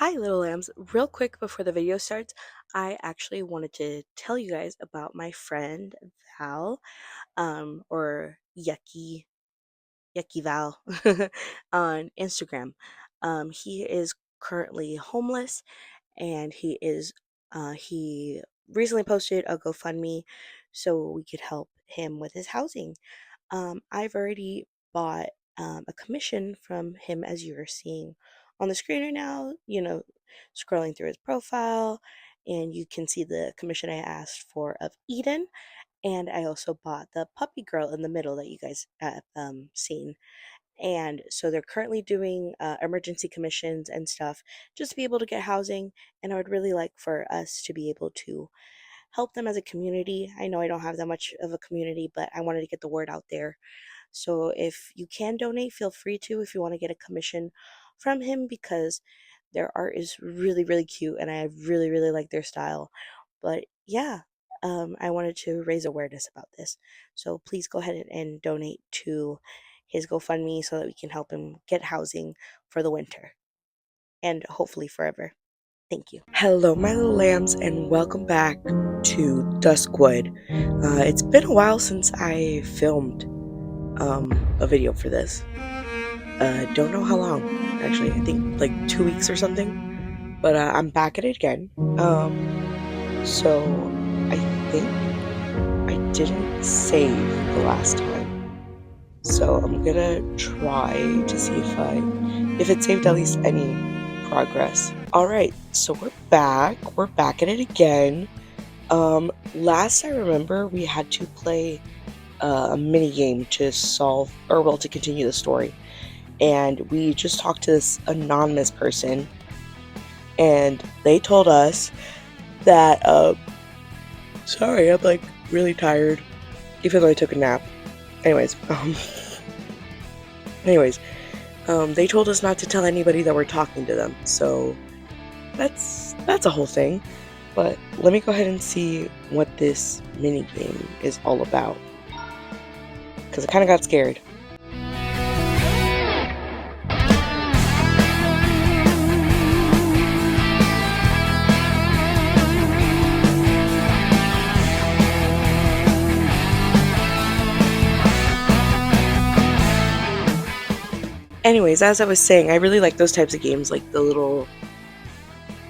Hi, little lambs. Real quick before the video starts, I actually wanted to tell you guys about my friend Val, or Yucky Val on Instagram. He is currently homeless, and he recently posted a GoFundMe so we could help him with his housing. I've already bought a commission from him, as you're seeing on the screen right now, scrolling through his profile, and you can see the commission I asked for of Eden. And I also bought the puppy girl in the middle that you guys have seen. And so they're currently doing emergency commissions and stuff just to be able to get housing. And I would really like for us to be able to help them as a community. I know I don't have that much of a community, but I wanted to get the word out there. So if you can donate, feel free to if you want to get a commission from him, because their art is really, really cute and I really, really like their style. But yeah, I wanted to raise awareness about this. So please go ahead and donate to his GoFundMe so that we can help him get housing for the winter and hopefully forever. Thank you. Hello, my little lambs, and welcome back to Duskwood. It's been a while since I filmed a video for this. Don't know how long, actually. I think like 2 weeks or something. But I'm back at it again. So I think I didn't save the last time. So I'm gonna try to see if it saved at least any progress. Alright, so we're back. We're back at it again. Last I remember, we had to play a mini game to solve, or well, to continue the story. And we just talked to this anonymous person, and they told us that, sorry, I'm like really tired, even though I took a nap. Anyways, they told us not to tell anybody that we're talking to them, so that's a whole thing. But let me go ahead and see what this mini game is all about, because I kind of got scared. Anyways, as I was saying, I really like those types of games, like the little...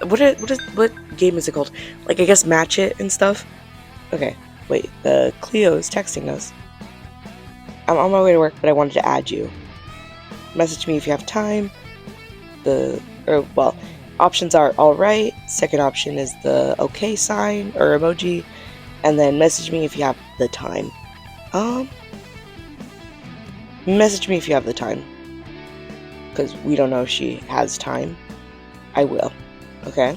What game is it called? Like, I guess Match It and stuff? Okay, wait, Cleo is texting us. I'm on my way to work, but I wanted to add you. Message me if you have time. Options are alright, second option is the okay sign, or emoji, and then message me if you have the time. Message me if you have the time. Because we don't know if she has time. I will. Okay?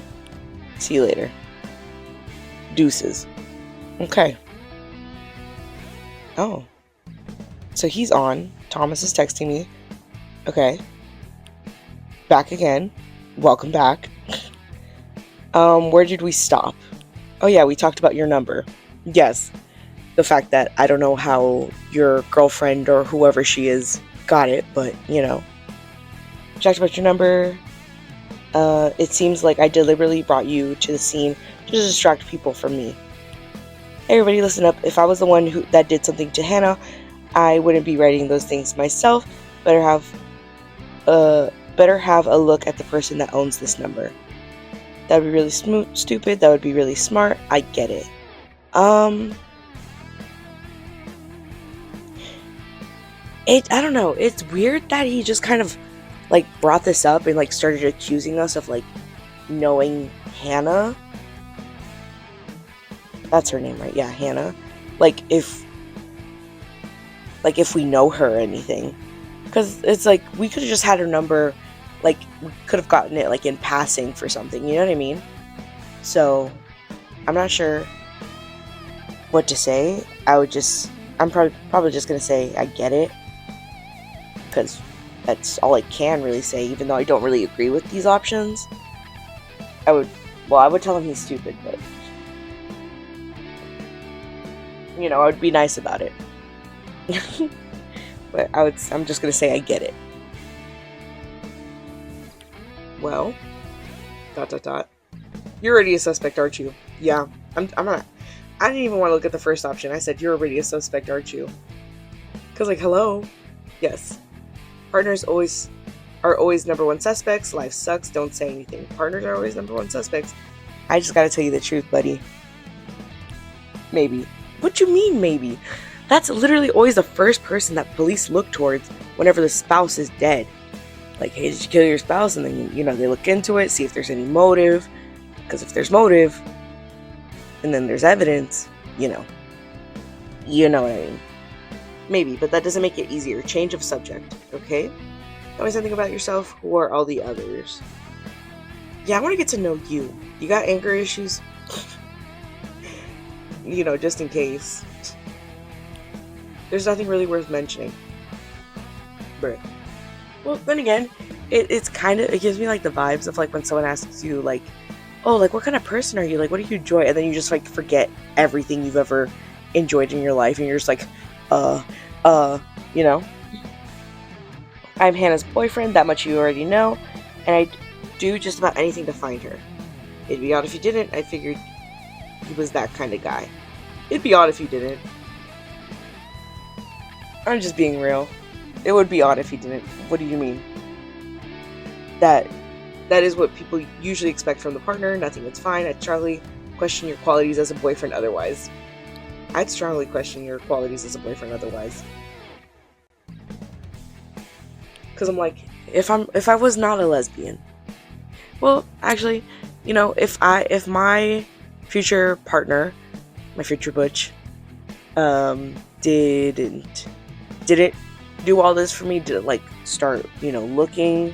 See you later. Deuces. Okay. Oh. So he's on. Thomas is texting me. Okay. Back again. Welcome back. Where did we stop? Oh yeah, we talked about your number. Yes. The fact that I don't know how your girlfriend or whoever she is got it, but, you know. Talked about your number. It seems like I deliberately brought you to the scene to distract people from me. Hey everybody, listen up. If I was the one that did something to Hannah, I wouldn't be writing those things myself. Better have a look at the person that owns this number. That would be really stupid. That would be really smart. I get it. I don't know. It's weird that he just kind of like brought this up and like started accusing us of like knowing Hannah. That's her name, right? Yeah, Hannah. Like if we know her or anything. Because it's like we could have just had her number, like we could have gotten it like in passing for something, you know what I mean? So I'm not sure what to say. I'm probably just gonna say I get it. Because that's all I can really say, even though I don't really agree with these options. I would tell him he's stupid, but, you know, I would be nice about it. But I'm just gonna say I get it. Well, Dot dot dot. You're already a suspect, aren't you? Yeah. I'm not. I didn't even want to look at the first option. I said, you're already a suspect, aren't you? Because, like, hello? Yes. Partners are always number one suspects. Life sucks. Don't say anything. Partners are always number one suspects. I just gotta tell you the truth, buddy. Maybe. What you mean, maybe? That's literally always the first person that police look towards whenever the spouse is dead. Like, hey, did you kill your spouse? And then, they look into it, see if there's any motive. Because if there's motive, and then there's evidence, you know what I mean. Maybe, but that doesn't make it easier. Change of subject, okay? Tell me something about yourself. Who are all the others? Yeah, I want to get to know you. You got anger issues? Just in case. There's nothing really worth mentioning. But, well, then again, it gives me, like, the vibes of, like, when someone asks you, like, oh, like, what kind of person are you? Like, what do you enjoy? And then you just, like, forget everything you've ever enjoyed in your life. And you're just like, I'm Hannah's boyfriend. That much you already know. And I do just about anything to find her. It'd be odd if you didn't. I figured he was that kind of guy. It'd be odd if you didn't. I'm just being real. It would be odd if he didn't. What do you mean? That is what people usually expect from the partner. Nothing, it's fine. I'd strongly question your qualities as a boyfriend otherwise. Because I'm like, if I was not a lesbian. Well, actually, if my future partner, my future butch, didn't do all this for me, didn't, like, start, looking,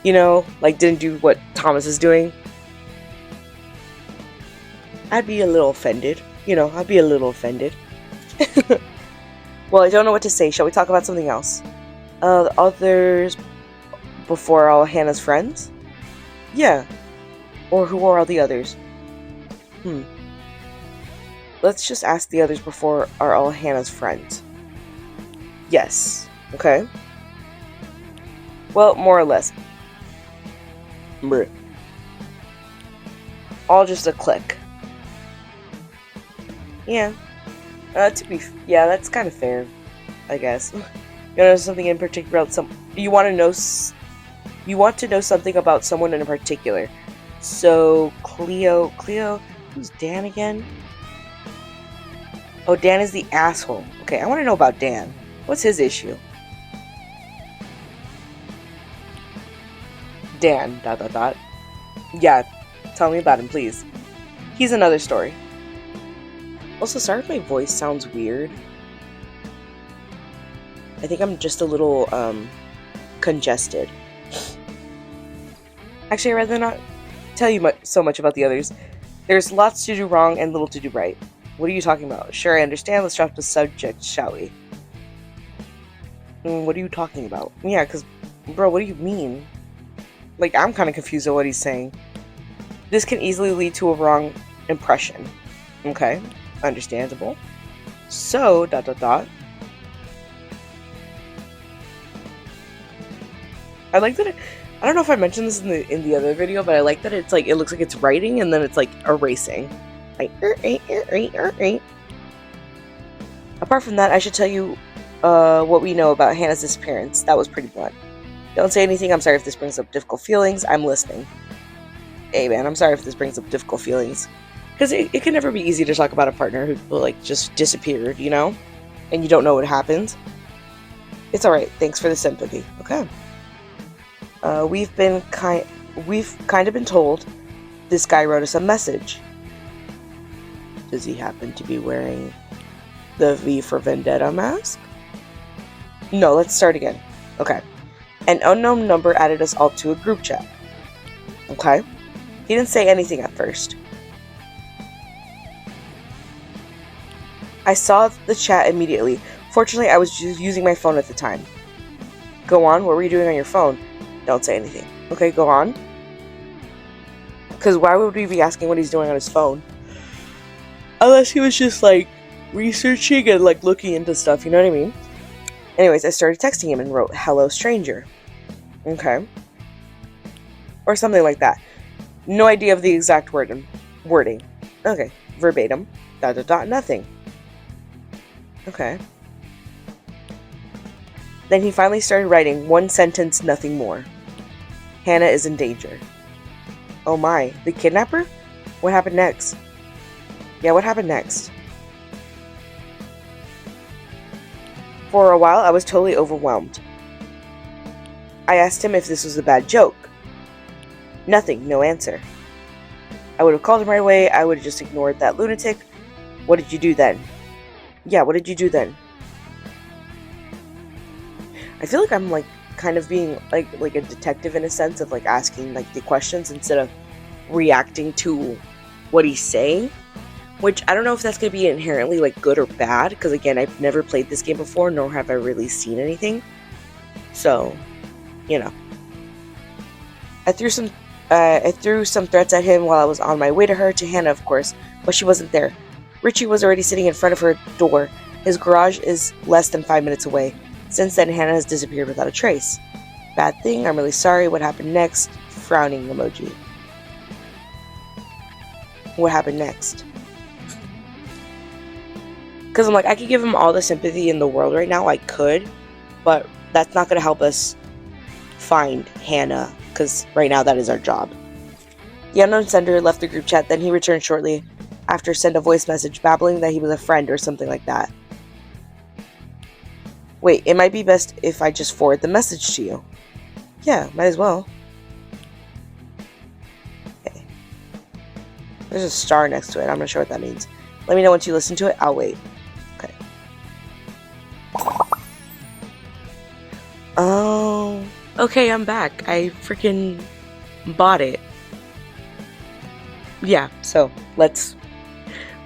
like, didn't do what Thomas is doing, I'd be a little offended. Well, I don't know what to say. Shall we talk about something else? The others before all Hannah's friends? Yeah. Or who are all the others? Let's just ask the others before are all Hannah's friends. Yes. Okay. Well, more or less. All just a click. Yeah. That's kind of fair, I guess. You know something in particular about you want to know something about someone in particular. So Cleo, who's Dan again? Oh, Dan is the asshole. Okay, I want to know about Dan. What's his issue? Dan, ... Yeah, tell me about him, please. He's another story. Also, sorry if my voice sounds weird. I think I'm just a little, congested. Actually, I'd rather not tell you so much about the others. There's lots to do wrong and little to do right. What are you talking about? Sure, I understand. Let's drop the subject, shall we? What are you talking about? Yeah, because, bro, what do you mean? Like, I'm kind of confused at what he's saying. This can easily lead to a wrong impression. Okay, understandable. So, ... I like that I don't know if I mentioned this in the other video, but I like that it's like, it looks like it's writing and then it's like erasing. Like, Apart from that, I should tell you what we know about Hannah's disappearance. That was pretty blunt. Don't say anything. I'm sorry if this brings up difficult feelings. I'm listening. Hey, man, I'm sorry if this brings up difficult feelings. Because it can never be easy to talk about a partner who, like, just disappeared, And you don't know what happened. It's alright. Thanks for the sympathy. Okay. We've kind of been told this guy wrote us a message. Does he happen to be wearing the V for Vendetta mask? No, let's start again. Okay. An unknown number added us all to a group chat. Okay. He didn't say anything at first. I saw the chat immediately. Fortunately, I was just using my phone at the time. Go on. What were you doing on your phone? Don't say anything. Okay, go on. Because why would we be asking what he's doing on his phone? Unless he was just, like, researching and, like, looking into stuff, you know what I mean? Anyways, I started texting him and wrote, "Hello, stranger." Okay. or something like that. No idea of the exact wording. Okay, verbatim. ... Nothing. Okay. Then he finally started writing one sentence, nothing more. Hannah is in danger. Oh my, the kidnapper? What happened next? Yeah, what happened next? For a while, I was totally overwhelmed. I asked him if this was a bad joke. Nothing, no answer. I would have called him right away. I would have just ignored that lunatic. What did you do then? Yeah, what did you do then? I feel like I'm like kind of being like a detective in a sense of like asking like the questions instead of reacting to what he's saying, which I don't know if that's going to be inherently like good or bad, because again, I've never played this game before, nor have I really seen anything. So, you know. I threw some threats at him while I was on my way to her, to Hannah of course, but she wasn't there. Richie was already sitting in front of her door. His garage is less than 5 minutes away. Since then, Hannah has disappeared without a trace. Bad thing, I'm really sorry. What happened next? Frowning emoji. What happened next? Because I'm like, I could give him all the sympathy in the world right now. I could, but that's not going to help us find Hannah, because right now that is our job. The unknown sender left the group chat, then he returned shortly after, sent a voice message babbling that he was a friend or something like that. Wait, it might be best if I just forward the message to you. Yeah, might as well. Okay. There's a star next to it. I'm not sure what that means. Let me know once you listen to it. I'll wait. Okay. Oh. Okay, I'm back. I freaking bought it. Yeah, so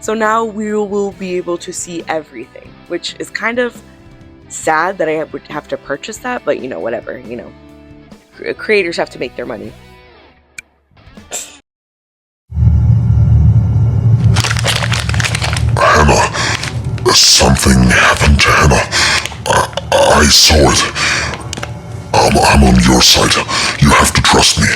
now we will be able to see everything, which is kind of sad that I would have to purchase that, but whatever, creators have to make their money. Hannah, something happened to Hannah. I saw it. I'm on your side. You have to trust me.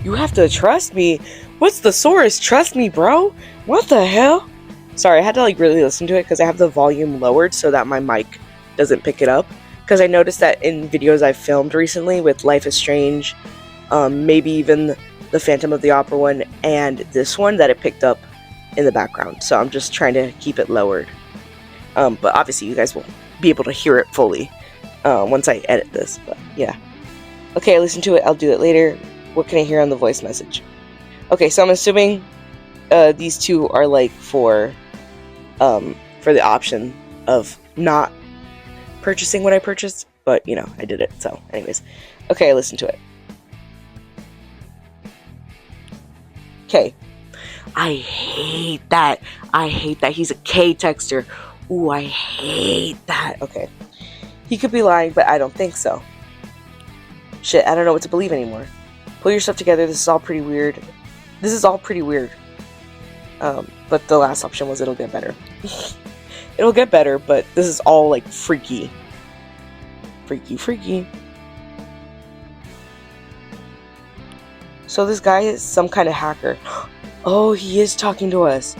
You have to trust me? What's the source? Trust me, bro? What the hell? Sorry, I had to really listen to it because I have the volume lowered so that my mic doesn't pick it up. Because I noticed that in videos I've filmed recently with Life is Strange, maybe even the Phantom of the Opera one, and this one, that it picked up in the background. So I'm just trying to keep it lowered. But obviously you guys will be able to hear it fully once I edit this. But yeah. Okay, I listened to it. I'll do it later. What can I hear on the voice message? Okay, so I'm assuming these two are for the option of not purchasing what I purchased, but I did it. So anyways, okay, I listened to it. Okay. I hate that. He's a K texter. Ooh, I hate that. Okay. He could be lying, but I don't think so. Shit, I don't know what to believe anymore. Pull your stuff together. This is all pretty weird. But the last option was it'll get better. It'll get better, but this is all freaky. Freaky. So this guy is some kind of hacker. Oh, he is talking to us.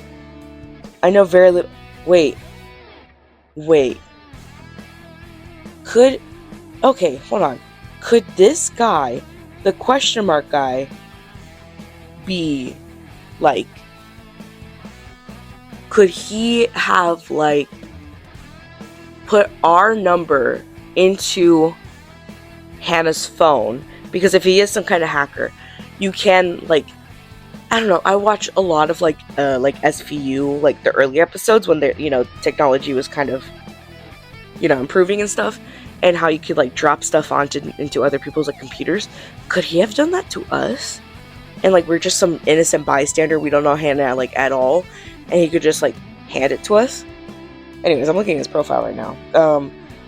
I know very little. Wait. Okay, hold on. Could this guy, the question mark guy, be could he have put our number into Hannah's phone? Because if he is some kind of hacker, you can I don't know, I watch a lot of SVU, the early episodes when technology was kind of improving and stuff, and how you could drop stuff into other people's computers. Could he have done that to us? And we're just some innocent bystander, we don't know Hannah at all, and he could just hand it to us. Anyways, I'm looking at his profile right now.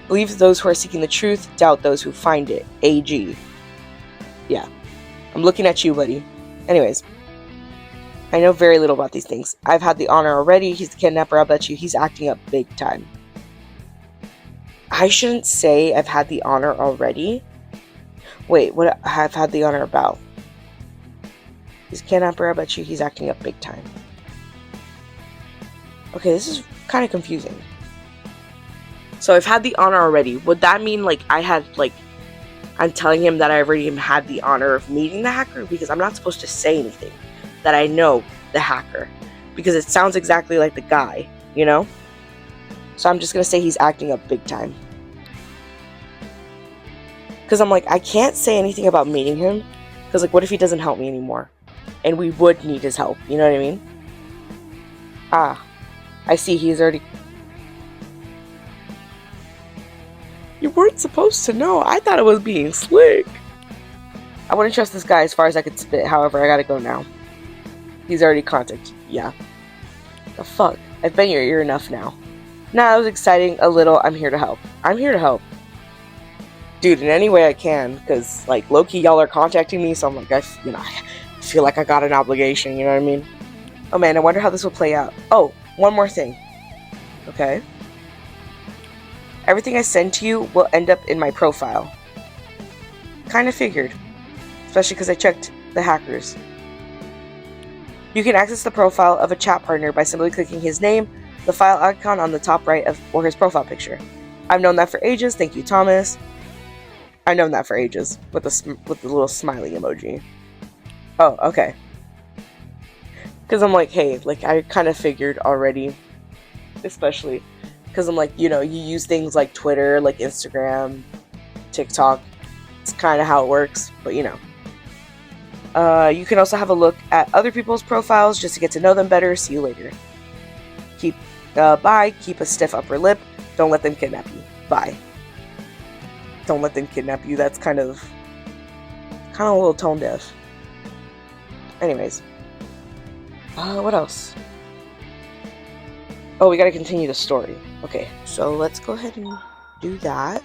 Believe those who are seeking the truth, doubt those who find it. AG. Yeah, I'm looking at you, buddy. Anyways, I know very little about these things. I've had the honor already. He's the kidnapper. I'll bet you he's acting up big time. I shouldn't say I've had the honor already. Wait, what I've had the honor about? He's kidnapper, I bet you he's acting up big time. Okay, this is kind of confusing. So I've had the honor already. Would that mean, like, I'm telling him that I already had the honor of meeting the hacker? Because I'm not supposed to say anything. That I know the hacker. Because it sounds exactly like the guy, you know? So I'm just going to say he's acting up big time. Because I'm like, I can't say anything about meeting him. Because, like, what if he doesn't help me anymore? And we would need his help, you know what I mean? Ah, I see he's already... You weren't supposed to know. I thought it was being slick. I wouldn't trust this guy as far as I could spit. However, I gotta go now. He's already contacted. Yeah. The fuck? I've been your ear enough now. Nah, that was exciting. A little. I'm here to help. I'm here to help. Dude, in any way I can. Because, like, low-key, y'all are contacting me. So I'm like, I feel like I got an obligation. You know what I mean? Oh, man, I wonder how this will play out. Oh, one more thing. Okay. Everything I send to you will end up in my profile. Kinda figured. Especially because I checked the hackers. You can access the profile of a chat partner by simply clicking his name, the file icon on the top right or his profile picture. I've known that for ages, thank you Thomas. I've known that for ages, with the little smiley emoji. Oh, okay. Because I'm like, hey, like, I kind of figured already. Especially because I'm like, you use things like Twitter, like Instagram, TikTok. It's kind of how it works, but you can also have a look at other people's profiles just to get to know them better. See you later. Bye. Keep a stiff upper lip. Don't let them kidnap you. Bye. Don't let them kidnap you. That's kind of a little tone deaf. Anyways. What else? Oh, we gotta continue the story. Okay, so let's go ahead and do that.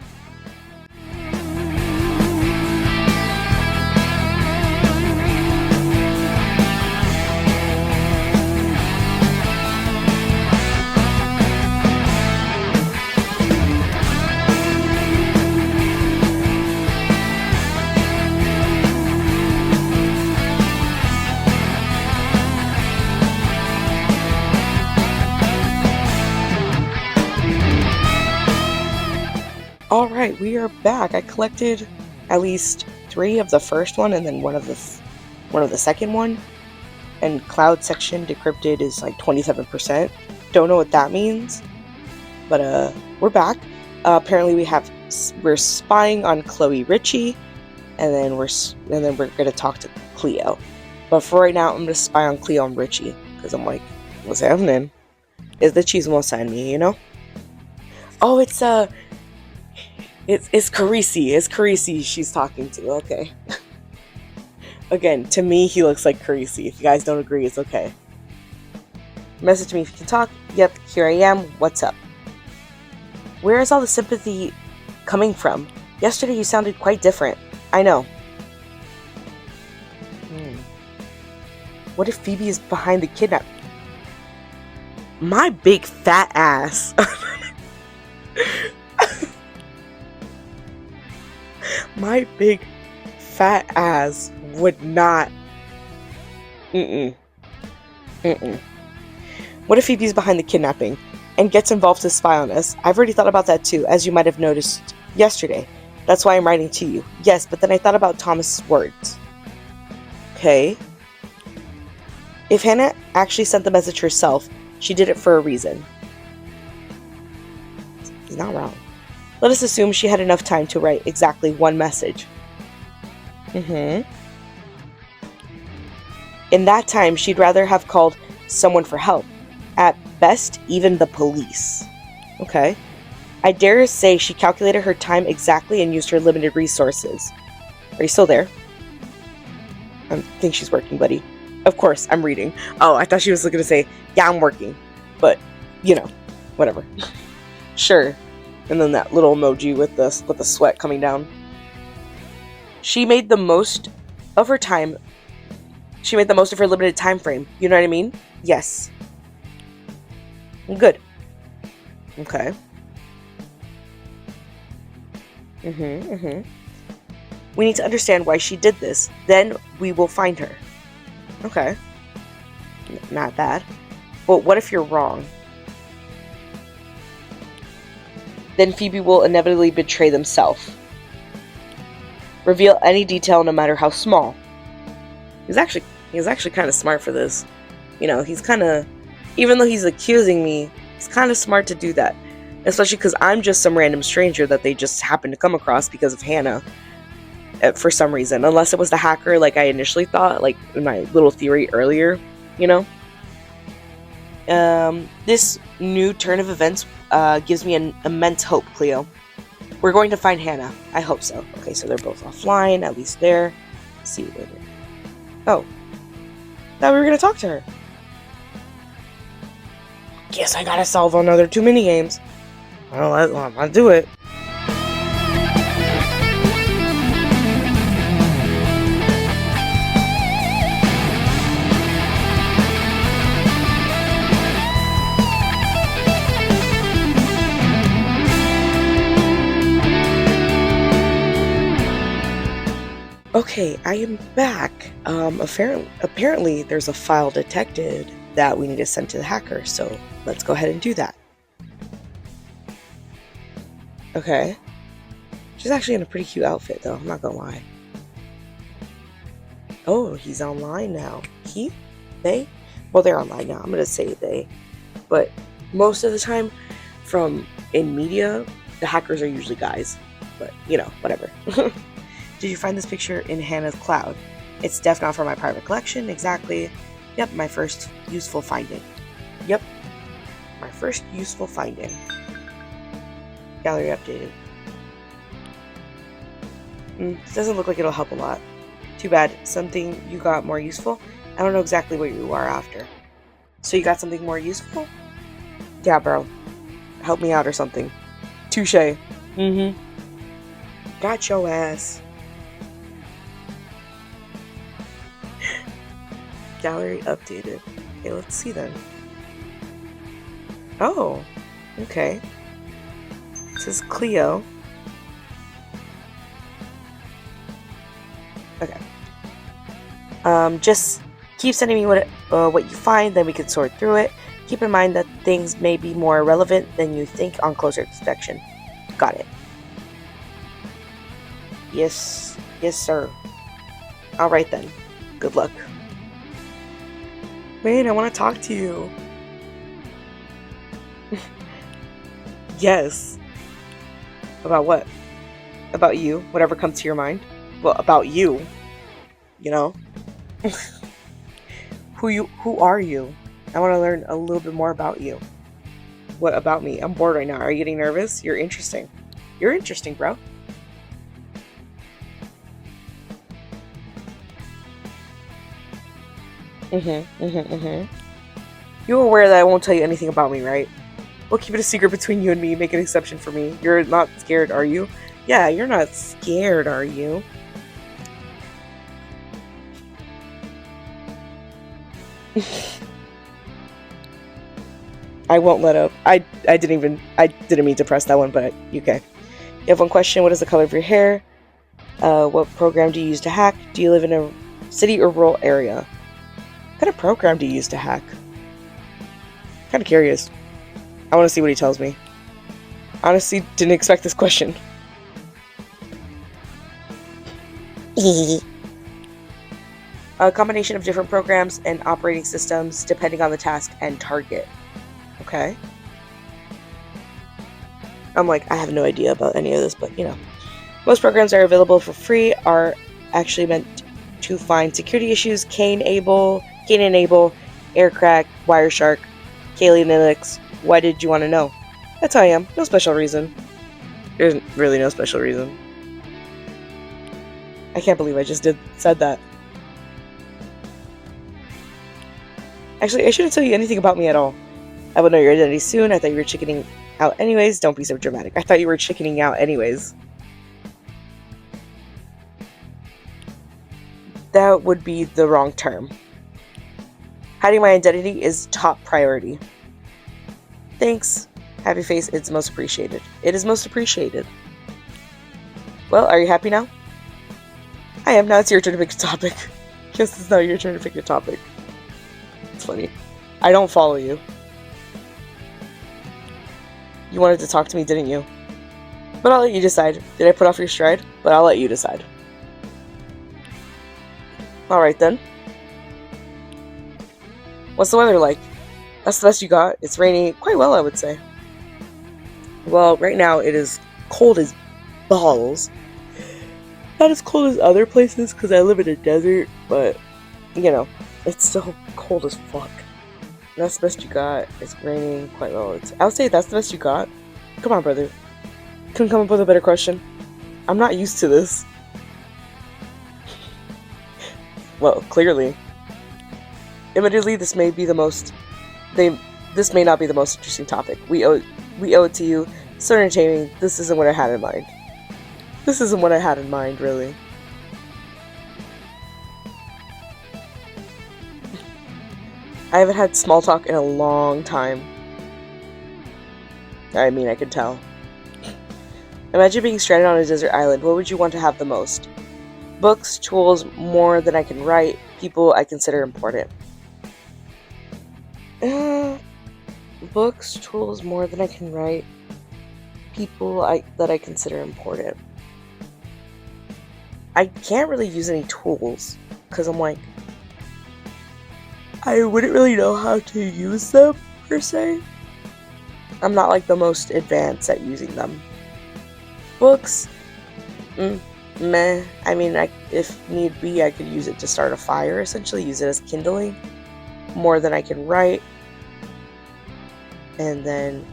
Alright, we are back. I collected at least 3 of the first one and then one of the second one. And cloud section decrypted is like 27%. Don't know what that means. But we're back. Apparently we're spying on Chloe Ritchie, and then we're gonna talk to Cleo. But for right now, I'm gonna spy on Cleo and Richie because I'm like, what's happening? Is the chismosa in me, you know? Oh, it's Carisi. It's Carisi she's talking to. Okay. Again, to me, he looks like Carisi. If you guys don't agree, it's okay. Message me if you can talk. Yep, here I am. What's up? Where is all the sympathy coming from? Yesterday you sounded quite different. I know. What if Phoebe is behind the kidnap? My big fat ass. My big fat ass would not. What if Phoebe's behind the kidnapping and gets involved to spy on us? I've already thought about that too, as you might have noticed yesterday. That's why I'm writing to you. Yes, but then I thought about Thomas's words. Okay. If Hannah actually sent the message herself, she did it for a reason. He's not wrong. Let us assume she had enough time to write exactly one message. In that time, she'd rather have called someone for help. At best, even the police. Okay. I dare say she calculated her time exactly and used her limited resources. Are you still there? I think she's working, buddy. Of course, I'm reading. Oh, I thought she was going to say, yeah, I'm working. But, whatever. Sure. And then that little emoji with the sweat coming down. She made the most of her time. She made the most of her limited time frame. You know what I mean? Yes. Good. Okay. We need to understand why she did this. Then we will find her. Okay. Not bad. But what if you're wrong? Then Phoebe will inevitably betray themselves. Reveal any detail, no matter how small. He's actually kind of smart for this. You know, he's kind of, even though he's accusing me, he's kind of smart to do that. Especially because I'm just some random stranger that they just happened to come across because of Hannah. For some reason. Unless it was the hacker like I initially thought, like in my little theory earlier, you know? This new turn of events gives me an immense hope, Cleo. We're going to find Hannah. I hope so. Okay, so they're both offline, at least there. Let's see where they're... Oh. Thought we were going to talk to her. Guess I gotta solve another 2 mini games. I'll do it. Okay, I am back. Apparently there's a file detected that we need to send to the hacker, so let's go ahead and do that. Okay. She's actually in a pretty cute outfit, though, I'm not gonna lie. Oh, he's online now. He? They? Well, they're online now. I'm gonna say they. But most of the time, in media, the hackers are usually guys. But, you know, whatever. Did you find this picture in Hannah's cloud? It's definitely not for my private collection, exactly. Yep, my first useful finding. Yep, my first useful finding. Gallery updated. Doesn't look like it'll help a lot. Too bad. Something you got more useful? I don't know exactly what you are after. So you got something more useful? Yeah, bro. Help me out or something. Touche. Got your ass. Gallery updated. Okay, let's see then. Oh, okay. This is Cleo. Okay. Just keep sending me what you find, then we can sort through it. Keep in mind that things may be more relevant than you think on closer inspection. Got it. Yes, sir. All right then. Good luck. Wait, I want to talk to you. Yes. About what? About you. Whatever comes to your mind. Well, about you. You know? Who are you? I want to learn a little bit more about you. What about me? I'm bored right now. Are you getting nervous? You're interesting. You're interesting, bro. You're aware that I won't tell you anything about me, right? We'll keep it a secret between you and me. Make an exception for me. You're not scared, are you? Yeah, you're not scared, are you? I won't let up. I didn't mean to press that one, but okay. You have one question. What is the color of your hair? What program do you use to hack? Do you live in a city or rural area? What kind of program do you use to hack? Kind of curious. I want to see what he tells me. Honestly, didn't expect this question. A combination of different programs and operating systems depending on the task and target. Okay. I'm like, I have no idea about any of this, but you know. Most programs are available for free, are actually meant to find security issues. Kane Enable, Aircrack, Wireshark, Kaylee Linux. Why did you want to know? That's how I am. No special reason. There's really no special reason. I can't believe I just said that. Actually, I shouldn't tell you anything about me at all. I will know your identity soon. I thought you were chickening out anyways. Don't be so dramatic. I thought you were chickening out anyways. That would be the wrong term. Hiding my identity is top priority. Thanks. Happy face, it's most appreciated. It is most appreciated. Well, are you happy now? I am. Now it's your turn to pick a topic. Guess it's now your turn to pick a topic. It's funny. I don't follow you. You wanted to talk to me, didn't you? But I'll let you decide. Did I put off your stride? But I'll let you decide. Alright then. What's the weather like? That's the best you got. It's raining quite well, I would say. Well, right now it is cold as balls. Not as cold as other places because I live in a desert, but, you know, it's still cold as fuck. That's the best you got. It's raining quite well. I would say that's the best you got. Come on, brother. Couldn't come up with a better question. I'm not used to this. Well, clearly. Admittedly, this may be the most... This may not be the most interesting topic. We owe it to you. So entertaining. This isn't what I had in mind. This isn't what I had in mind, really. I haven't had small talk in a long time. I mean, I can tell. Imagine being stranded on a desert island. What would you want to have the most? Books, tools, more than I can write, people I consider important. Books, tools, more than I can write, people that I consider important. I can't really use any tools, because I'm like, I wouldn't really know how to use them, per se. I'm not like the most advanced at using them. Books, meh. I mean, if need be, I could use it to start a fire, essentially use it as kindling, more than I can write. And then,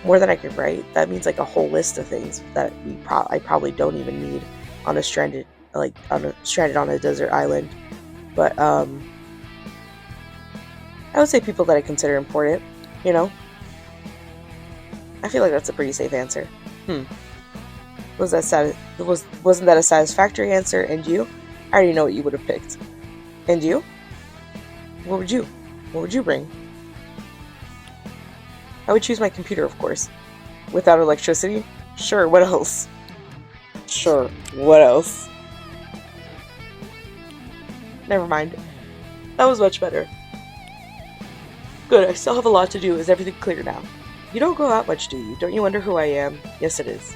more than I can write, that means like a whole list of things that I probably don't even need on a stranded on a desert island. But I would say people that I consider important, you know. I feel like that's a pretty safe answer. Wasn't that a satisfactory answer? And you? I already know what you would have picked. And you? What would you bring? I would choose my computer, of course. Without electricity? Sure, what else? Sure, what else? Never mind. That was much better. Good, I still have a lot to do. Is everything clear now? You don't go out much, do you? Don't you wonder who I am? Yes, it is.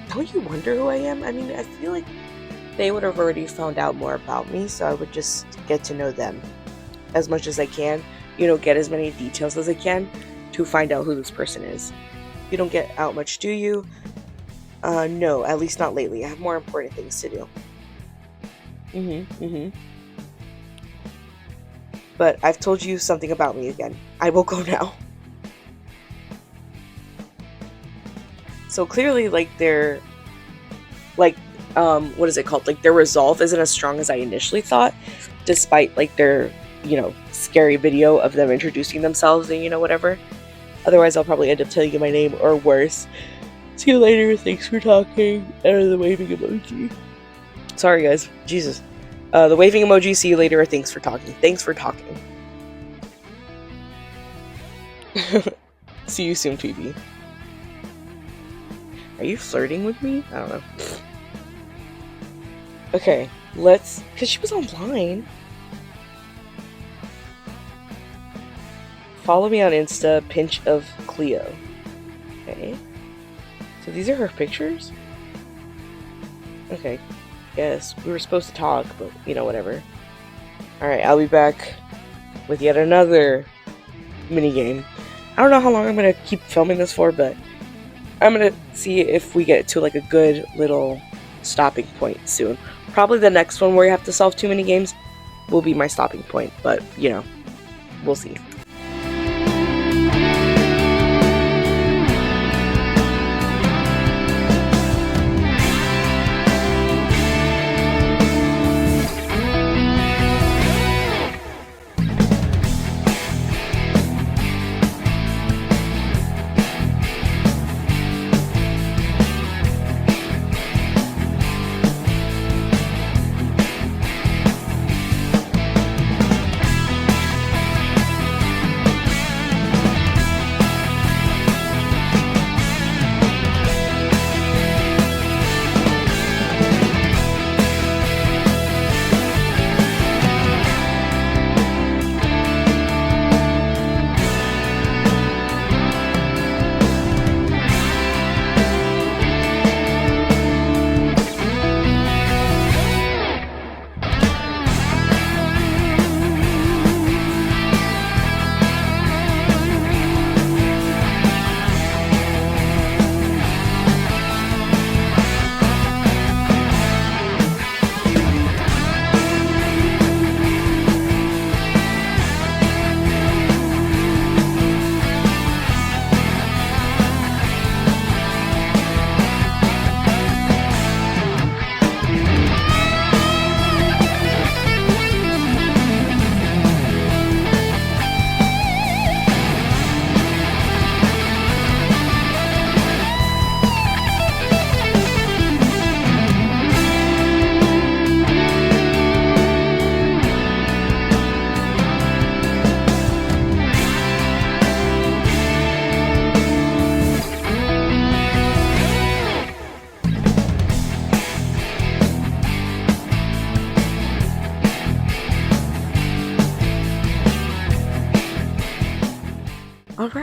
Don't you wonder who I am? I mean, I feel like they would have already found out more about me, so I would just get to know them as much as I can. You know, get as many details as I can to find out who this person is. You don't get out much, do you? No, at least not lately. I have more important things to do. But I've told you something about me again. I will go now. So clearly, like, their, like, what is it called? Like, their resolve isn't as strong as I initially thought, despite, like, their, you know, scary video of them introducing themselves and, you know, whatever. Otherwise, I'll probably end up telling you my name, or worse. See you later, thanks for talking, and the waving emoji. Sorry, guys. Jesus. The waving emoji, see you later, or thanks for talking. Thanks for talking. See you soon, TV. Are you flirting with me? I don't know. Okay, let's... Because she was online. Follow me on Insta, Pinch of Cleo. Okay. So these are her pictures? Okay. Yes, we were supposed to talk, but, you know, whatever. Alright, I'll be back with yet another minigame. I don't know how long I'm going to keep filming this for, but I'm going to see if we get to, like, a good little stopping point soon. Probably the next one where you have to solve too many games will be my stopping point, but, you know, we'll see.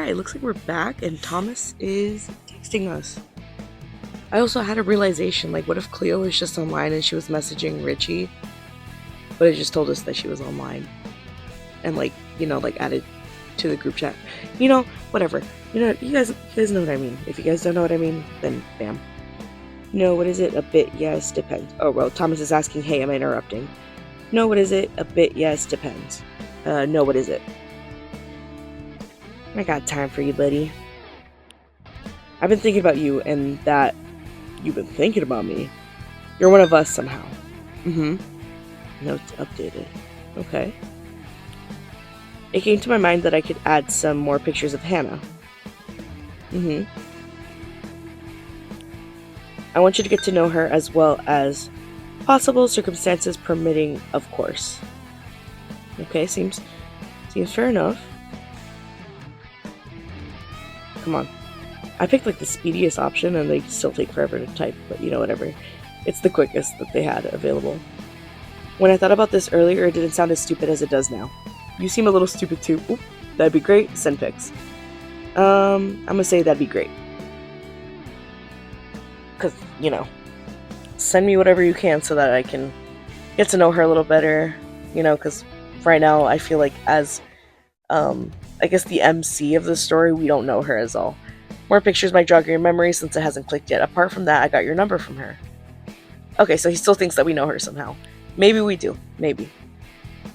yeah, it looks like we're back and Thomas is texting us. I also had a realization, like, what if Cleo was just online and she was messaging Richie, but it just told us that she was online and, like, you know, like added to the group chat. You know, whatever. You know, you guys know what I mean. If you guys don't know what I mean, then bam. No, what is it? A bit, yes, depends. Oh, well, Thomas is asking, hey, am I interrupting? No, what is it? A bit, yes, depends. No, what is it? I got time for you, buddy. I've been thinking about you and that you've been thinking about me. You're one of us somehow. Mm-hmm. Notes updated. Okay. It came to my mind that I could add some more pictures of Hannah. Mm-hmm. I want you to get to know her as well as possible circumstances permitting, of course. Okay, seems fair enough. Come on. I picked like the speediest option and they still take forever to type, but you know, whatever. It's the quickest that they had available. When I thought about this earlier, it didn't sound as stupid as it does now. You seem a little stupid too. Oop, that'd be great. Send pics. I'm gonna say that'd be great. Cause, you know, send me whatever you can so that I can get to know her a little better. You know, cause right now I feel like as, I guess the MC of the story, we don't know her as all. More pictures might jog your memory since it hasn't clicked yet. Apart from that, I got your number from her. Okay, so he still thinks that we know her somehow. Maybe we do. Maybe.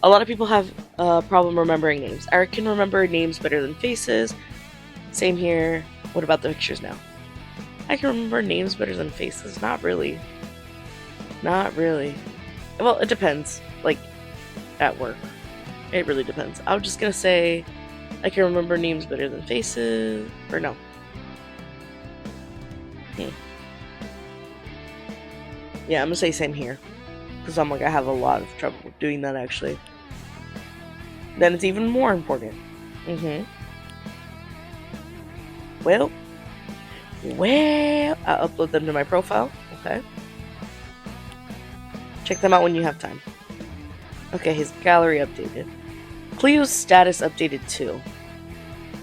A lot of people have a problem remembering names. I can remember names better than faces. Same here. What about the pictures now? I can remember names better than faces. Not really. Not really. Well, it depends. Like, at work. It really depends. I'm just gonna say I can remember names better than faces. Or no. Yeah, I'm gonna say same here. Because I'm like, I have a lot of trouble doing that actually. Then it's even more important. Well, I'll upload them to my profile. Okay. Check them out when you have time. Okay, his gallery updated. Cleo's status updated too.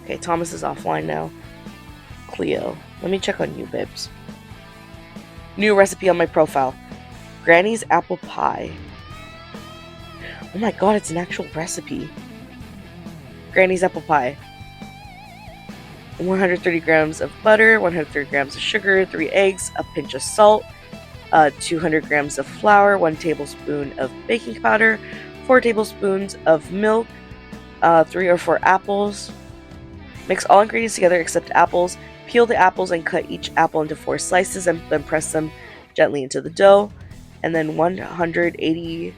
Okay, Thomas is offline now. Cleo, let me check on you, babes. New recipe on my profile. Granny's apple pie. Oh my god, it's an actual recipe. Granny's apple pie. 130 grams of butter, 130 grams of sugar, 3 eggs, a pinch of salt, 200 grams of flour, 1 tablespoon of baking powder, 4 tablespoons of milk, 3 or 4 apples. Mix all ingredients together except apples. Peel the apples and cut each apple into 4 slices and then press them gently into the dough. And then 180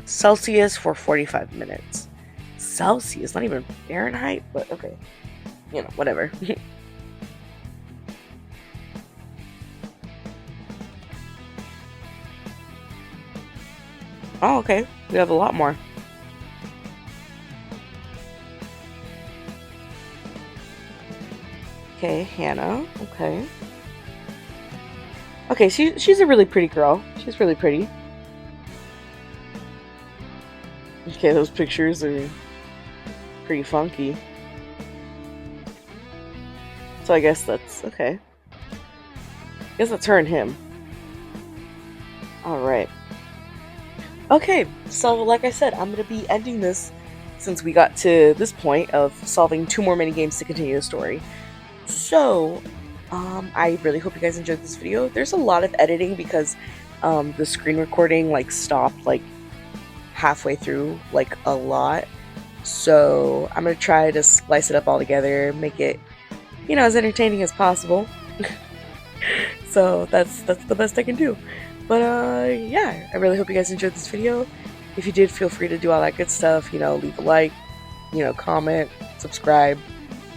Celsius for 45 minutes. Celsius, not even Fahrenheit, but okay. You know, whatever. Oh, okay. We have a lot more. Okay, Hannah. Okay. Okay, she's a really pretty girl. She's really pretty. Okay, those pictures are pretty funky. So I guess that's okay. I guess that's her and him. Alright. Okay, so like I said, I'm going to be ending this since we got to this point of solving 2 more minigames to continue the story. So, I really hope you guys enjoyed this video. There's a lot of editing because the screen recording like stopped like halfway through, like a lot. So I'm going to try to splice it up all together, make it, you know, as entertaining as possible. So that's the best I can do. But yeah, I really hope you guys enjoyed this video. If you did, feel free to do all that good stuff, you know, leave a like, you know, comment, subscribe.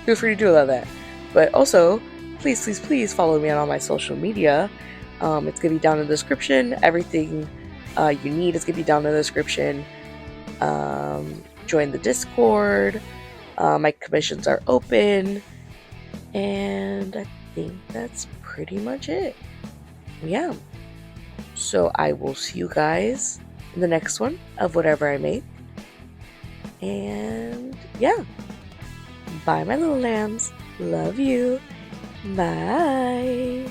Feel free to do all of that. But also, please follow me on all my social media. It's gonna be down in the description. Everything you need is gonna be down in the description. Join the Discord. My commissions are open. And I think that's pretty much it. Yeah. So I will see you guys in the next one of whatever I make. And yeah. Bye, my little lambs. Love you. Bye.